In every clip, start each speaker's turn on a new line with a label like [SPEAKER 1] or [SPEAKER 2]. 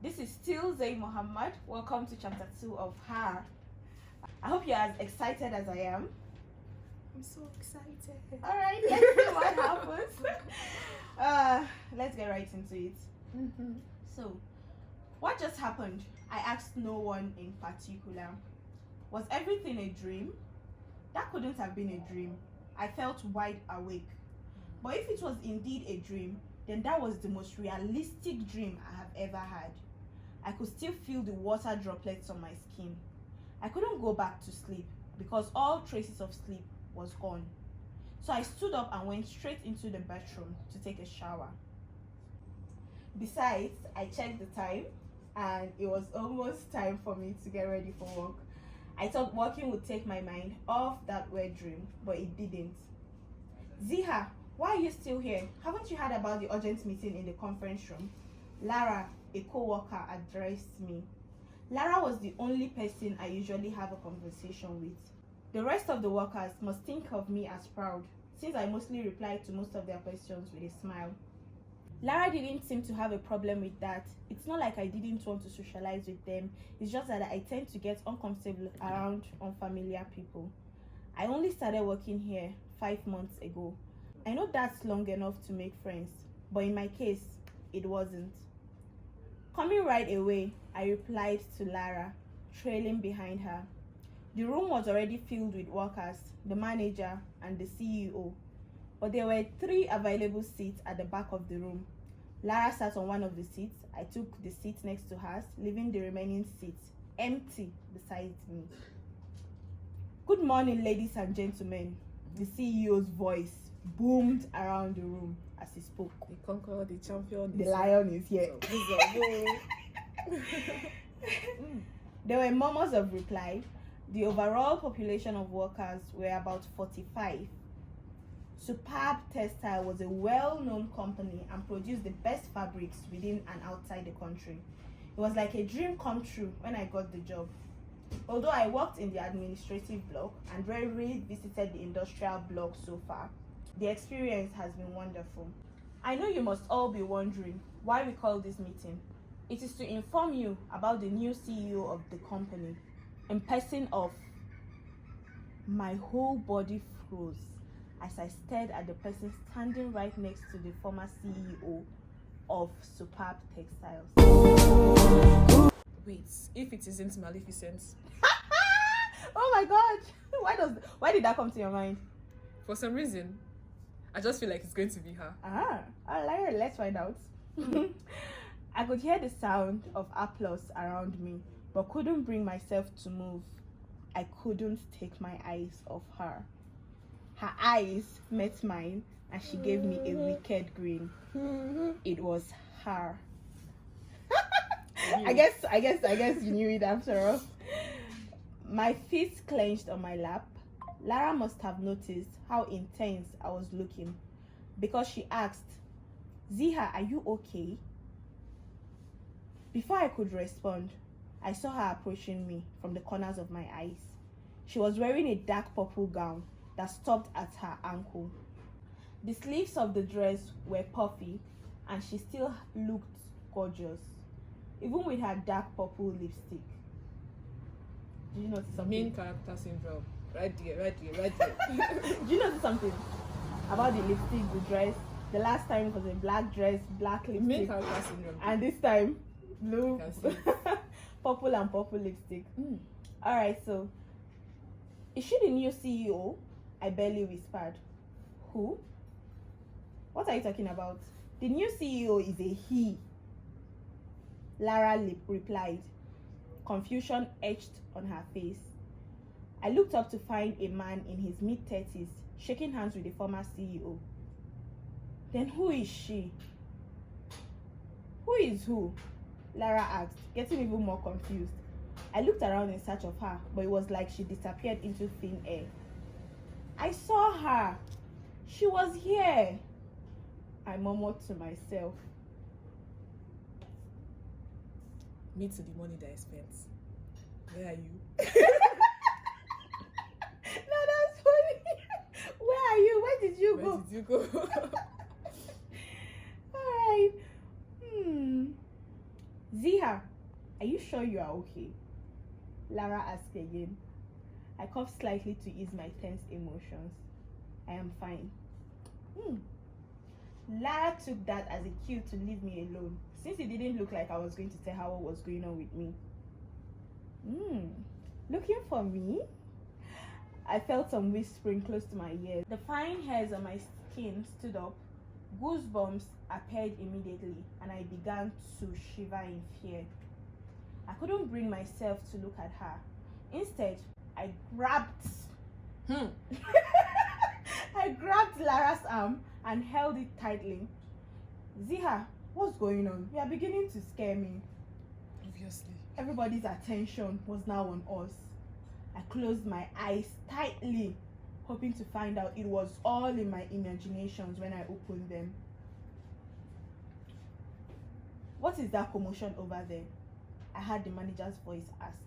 [SPEAKER 1] This is still ZAIIMUHAMMED. Welcome to chapter 2 of Her. I hope you're as excited as I am.
[SPEAKER 2] I'm so excited.
[SPEAKER 1] Alright, let's see what happens. Let's get right into it. So, what just happened? I asked no one in particular. Was everything a dream? That couldn't have been a dream. I felt wide awake. But if it was indeed a dream, then that was the most realistic dream I have ever had. I could still feel the water droplets on my skin. I couldn't go back to sleep because all traces of sleep was gone. So I stood up and went straight into the bathroom to take a shower. Besides, I checked the time and it was almost time for me to get ready for work. I thought working would take my mind off that weird dream, but it didn't. Ziha, why are you still here? Haven't you heard about the urgent meeting in the conference room? Lara, a co-worker, addressed me. Lara was the only person I usually have a conversation with. The rest of the workers must think of me as proud, since I mostly replied to most of their questions with a smile. Lara didn't seem to have a problem with that. It's not like I didn't want to socialize with them. It's just that I tend to get uncomfortable around unfamiliar people. I only started working here 5 months ago. I know that's long enough to make friends, but in my case, it wasn't. Coming right away, I replied to Lara, trailing behind her. The room was already filled with workers, the manager, and the CEO. But there were 3 available seats at the back of the room. Lara sat on one of the seats. I took the seat next to hers, leaving the remaining seats empty beside me. Good morning, ladies and gentlemen. The CEO's voice boomed around the room as he spoke.
[SPEAKER 2] The conqueror, the champion.
[SPEAKER 1] The lion is here. There were murmurs of reply. The overall population of workers were about 45. Superb Textile was a well-known company and produced the best fabrics within and outside the country. It was like a dream come true when I got the job. Although I worked in the administrative block and rarely visited the industrial block so far, the experience has been wonderful. I know you must all be wondering why we call this meeting. It is to inform you about the new CEO of the company. In person of, my whole body froze as I stared at the person standing right next to the former CEO of Superb Textiles.
[SPEAKER 2] Wait, if it isn't Maleficent?
[SPEAKER 1] Oh my god! Why did that come to your mind?
[SPEAKER 2] For some reason, I just feel like it's going to be her.
[SPEAKER 1] Alright, let's find out. I could hear the sound of applause around me, but couldn't bring myself to move. I couldn't take my eyes off her. Her eyes met mine and she gave me a wicked grin. It was her. I guess you knew it after all. My fists clenched on my lap. Lara must have noticed how intense I was looking because she asked, Ziha, are you okay? Before I could respond, I saw her approaching me from the corners of my eyes. She was wearing a dark purple gown that stopped at her ankle. The sleeves of the dress were puffy and she still looked gorgeous, even with her dark purple lipstick. Did you notice something?
[SPEAKER 2] Main character syndrome. Right there.
[SPEAKER 1] Did you notice something about the lipstick, the dress? The last time it was a black dress, black lipstick.
[SPEAKER 2] Main character syndrome.
[SPEAKER 1] And this time, blue, purple and purple lipstick. Alright, so, is she the new CEO? I barely whispered. Who? What are you talking about? The new CEO is a he. Lara replied. Confusion etched on her face. I looked up to find a man in his mid-30s shaking hands with the former CEO. Then who is she? Who is who? Lara asked, getting even more confused. I looked around in search of her, but it was like she disappeared into thin air. I saw her. She was here. I murmured to myself.
[SPEAKER 2] Me to the money that I spent. Where are you?
[SPEAKER 1] No, that's funny. Where are you? Where did you go?
[SPEAKER 2] Where did you go?
[SPEAKER 1] Alright. Ziha, are you sure you are okay? Lara asked again. I coughed slightly to ease my tense emotions. I am fine. Lara took that as a cue to leave me alone, since it didn't look like I was going to tell her what was going on with me. Looking for me? I felt some whispering close to my ears. The fine hairs on my skin stood up. Goosebumps appeared immediately, and I began to shiver in fear. I couldn't bring myself to look at her. Instead, I grabbed I grabbed Lara's arm and held it tightly. Ziha, what's going on? You are beginning to scare me.
[SPEAKER 2] Obviously.
[SPEAKER 1] Everybody's attention was now on us. I closed my eyes tightly, hoping to find out it was all in my imaginations when I opened them. What is that commotion over there? I heard the manager's voice ask.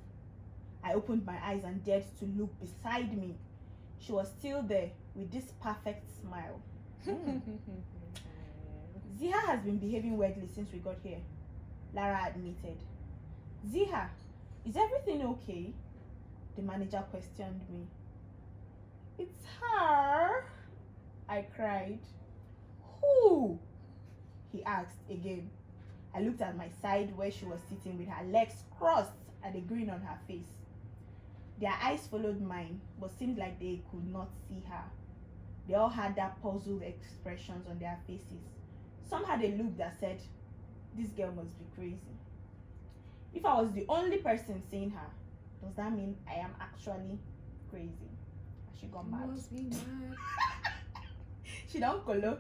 [SPEAKER 1] I opened my eyes and dared to look beside me. She was still there with this perfect smile. Ziha has been behaving weirdly since we got here, Lara admitted. Ziha, is everything okay? The manager questioned me. It's her, I cried. Who? He asked again. I looked at my side where she was sitting with her legs crossed and a grin on her face. Their eyes followed mine, but seemed like they could not see her. They all had that puzzled expressions on their faces. Some had a look that said, this girl must be crazy. If I was the only person seeing her, does that mean I am actually crazy? Has she gone mad?
[SPEAKER 2] Must be mad.
[SPEAKER 1] She don't color.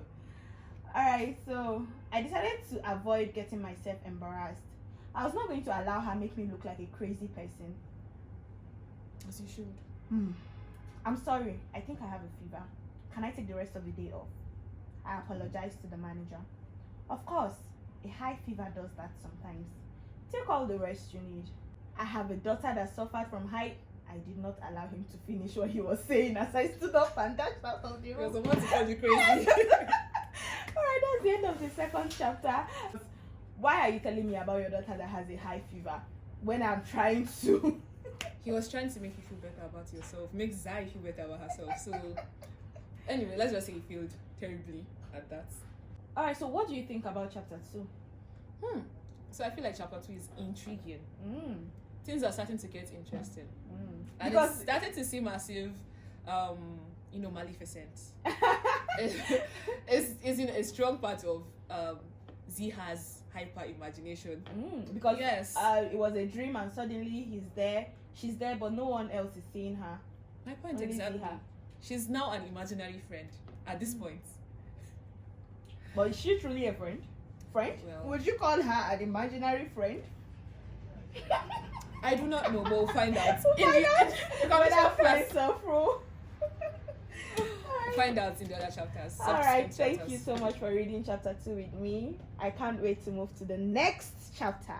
[SPEAKER 1] Alright, so I decided to avoid getting myself embarrassed. I was not going to allow her make me look like a crazy person.
[SPEAKER 2] As you should.
[SPEAKER 1] I'm sorry, I think I have a fever. Can I take the rest of the day off? I apologized to the manager. Of course, a high fever does that sometimes. Take all the rest you need. I have a daughter that suffered from high... I did not allow him to finish what he was saying as I stood up and dashed out of the room.
[SPEAKER 2] Because I want to call you crazy.
[SPEAKER 1] Alright, that's the end of the second chapter. Why are you telling me about your daughter that has a high fever when I'm trying to...
[SPEAKER 2] He was trying to make you feel better about yourself, make Zai feel better about herself. So, anyway, let's just say he failed terribly at that.
[SPEAKER 1] Alright, so what do you think about chapter 2?
[SPEAKER 2] So I feel like chapter 2 is intriguing. Things are starting to get interesting. And
[SPEAKER 1] Because
[SPEAKER 2] it's starting to seem as if, Maleficent is in a strong part of Ziha's hyper imagination.
[SPEAKER 1] Because
[SPEAKER 2] yes,
[SPEAKER 1] it was a dream and suddenly she's there, but no one else is seeing her.
[SPEAKER 2] my point
[SPEAKER 1] Only
[SPEAKER 2] exactly.
[SPEAKER 1] Ziha.
[SPEAKER 2] She's now an imaginary friend at this point.
[SPEAKER 1] But is she truly a friend? Well, would you call her an imaginary friend?
[SPEAKER 2] I do not know, but we'll find out. Find out in the other chapters.
[SPEAKER 1] Alright, thank you so much for reading chapter 2 with me. I can't wait to move to the next chapter.